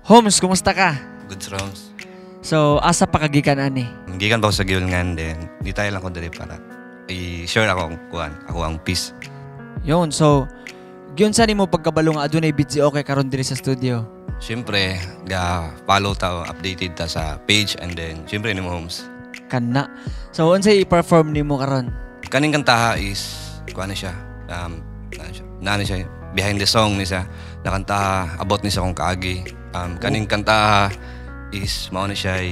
Holmes, kumusta ka? Good Roms. So, asa pa kagikan ani? Gikan pa ko sa Gilngan din. Di tayo lang ko dali para i-share ako ang peace. Yun, so, yun sa mo pagkabalo nga adunay beat si Okay karon diri sa studio? Siyempre, follow ta, updated ta sa page and then, siyempre ni mo Holmes. Kana. So, unsay i-perform nimo karon? Kaning kantaha is, kuha na siya, behind the song ni siya, nakantaha, about ni sa kong kaagi. Kaning kantaha is, mao na siya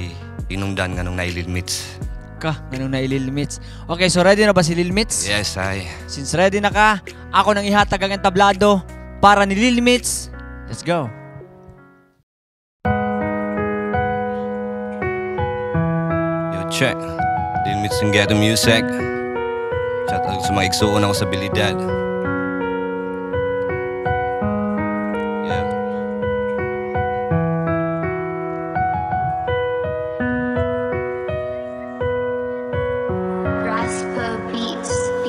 inungdan nga nung Lil Mitz. Ganun na Lil Mitz. Okay, so ready na ba si Lil Mitz? Yes, Since ready na ka, ako nang ihatag ang entablado para ni Lil Mitz. Let's go. Yo, check. Lil Mitz and Get the Music. Shout out sa mga igsuon ako sa abilidad.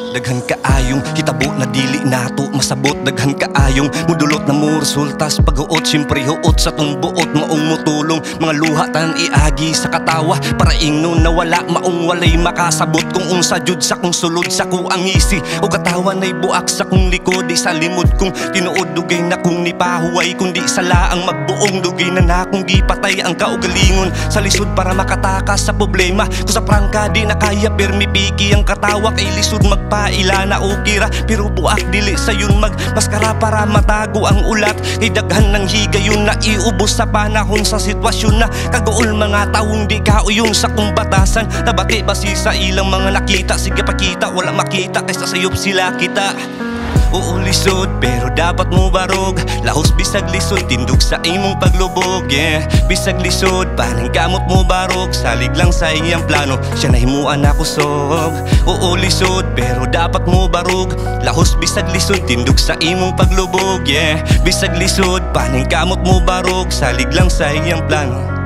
Daghan kaayong hitabo na dili nato masabot. Daghan kaayong mudulot na mo resultas pag-uot. Siyempre huot sa tong buot maong mutulong. Mga luha tanan iagi sa katawa para ingnon na wala maong walay makasabot. Kung unsa jud sa kong sulod sa kuang isi o katawan ay buak sa kong likod. Di sa limod kong tinuod dugay na kong nipahuway. Kundi sa laang magbuong dugay na nakong gipatay ang kaugalingon sa lisod para makatakas sa problema. Kung sa prangka di na kaya permi piki ang katawa kay lisod magpa ila na ukira pero buak dili sa yun magmaskara para matago ang ulat. Kay daghan ng higayon na iubos sa panahon sa sitwasyon na kagool mga taong di kauyong sa kong batasan. Nabati basi sa ilang mga nakita, sige pakita wala makita kaysa sayop sila kita. Oo lisod pero dapat mo barog. Lahos bisag lisod tindog sa imong paglubog, yeah. Bisag lisod panang gamot mo barog. Salig lang sa iyang plano siya nahimuan ako sog. Oo lisod pero dapat mo barog. Lahos bisag lisod tindog sa imong paglubog, yeah. Bisag lisod panang gamot mo barog. Salig lang sa iyang plano.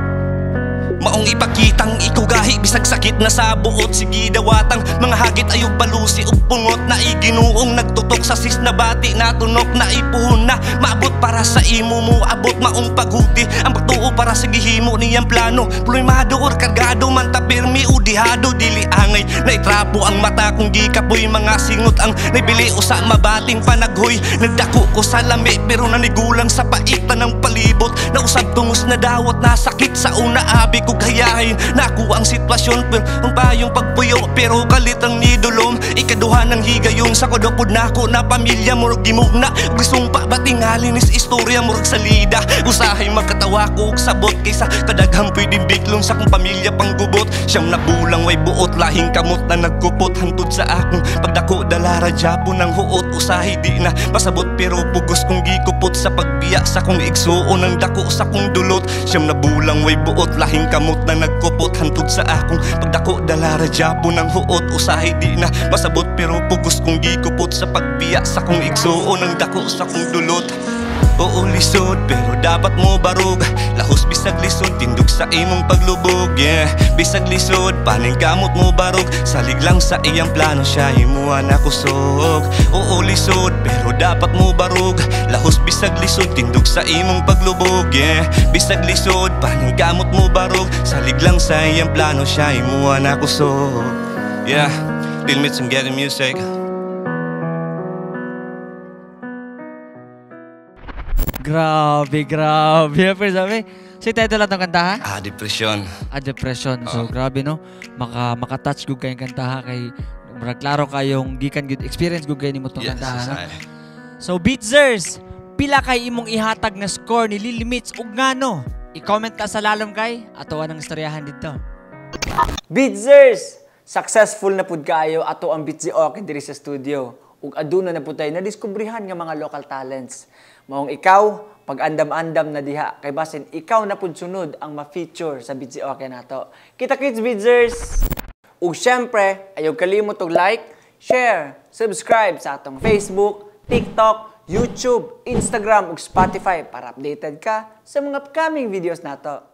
Maong ipakitang ikaw gahi bisag sakit na sa buot. Sige dawatang mga hagit ayog balusi ug pungot. Na iginuong nagtutok sa sis na bati na tunok na ipuhon na maabot para sa imo mo abot. Maong paghuti ang pagtuo para sa gihimo niyang plano. Plumado or kargado man ta pirmi o dihado. Dili angay na itrapo ang mata kung di kapoy. Mga singot ang nabili o sa mabating panaghoy. Nagdako ko sa lami pero nanigulang sa paitan ng palibot. Nausab tungos na dawat na sakit sa una abi ko gayahin naku ang sitwasyon pero ang payong pagpuyo pero kalit ang nidulom. Ikaduha ng higayon sa kodopod nako na pamilya murag gimugna. Bisumpa batingalin is istorya murag salida. Usahay magkatawa ko og sabot kaysa kadaghang pwedeng biglong sa kong pamilya panggubot. Siyang nabulang way buot lahing kamot na nagkupot hantod sa akong pagdako dalara japo ng huot. Usahay di na pasabot pero pugos kong gikupot sa pagbiya sa kong igsuon ng dako sa kong dulot. Siyang nabulang way buot lahing kamot na nagkupot hantod sa akong pagdako dalara japo ng huot. Usahay di na masabot pero pugos kong gikupot sa pagbiya sa kong igsuon ng dako sa kong dulot. Oo lisod pero dapat mo barog. Lahos bisag lisod tindog sa imong paglubog, yeah. Bisag lisod paning kamot mo barog. Salig lang sa iyang plano siya himuan ako sog. Oo lisod pero dapat mo barog. Lahos bisag lisod tindog sa imong paglubog, yeah. Bisag lisod paning kamot mo barog. Salig lang sa iyang plano siya himuan ako sog, yeah. Lil Mitz and Get the Music. Grabe. Pero sabi, so title lang ng kantaha? Depression. Depression. So grabe no. Makatouch gud kayong kantaha kay klaro kayong gikan good experience gud kay nimo tong kantaha. No? So Beatzers, pila kay imong ihatag na score ni Lil Mitz ug ngano? I-comment ta sa lalom kay ato anang istoryahan dito. Beatzers, successful na pud kayo ato ang Beat si Okay diri sa studio. Ug aduna na pud tayo na diskubrihan nga mga local talents. Maong ikaw, pag-andam-andam na diha. Kay basin, ikaw na pud sunod ang ma-feature sa Beat si Okay nato. Kita-kits, Beatzers! Ug syempre, ayaw kalimot og like, share, subscribe sa atong Facebook, TikTok, YouTube, Instagram ug Spotify para updated ka sa mga upcoming videos nato.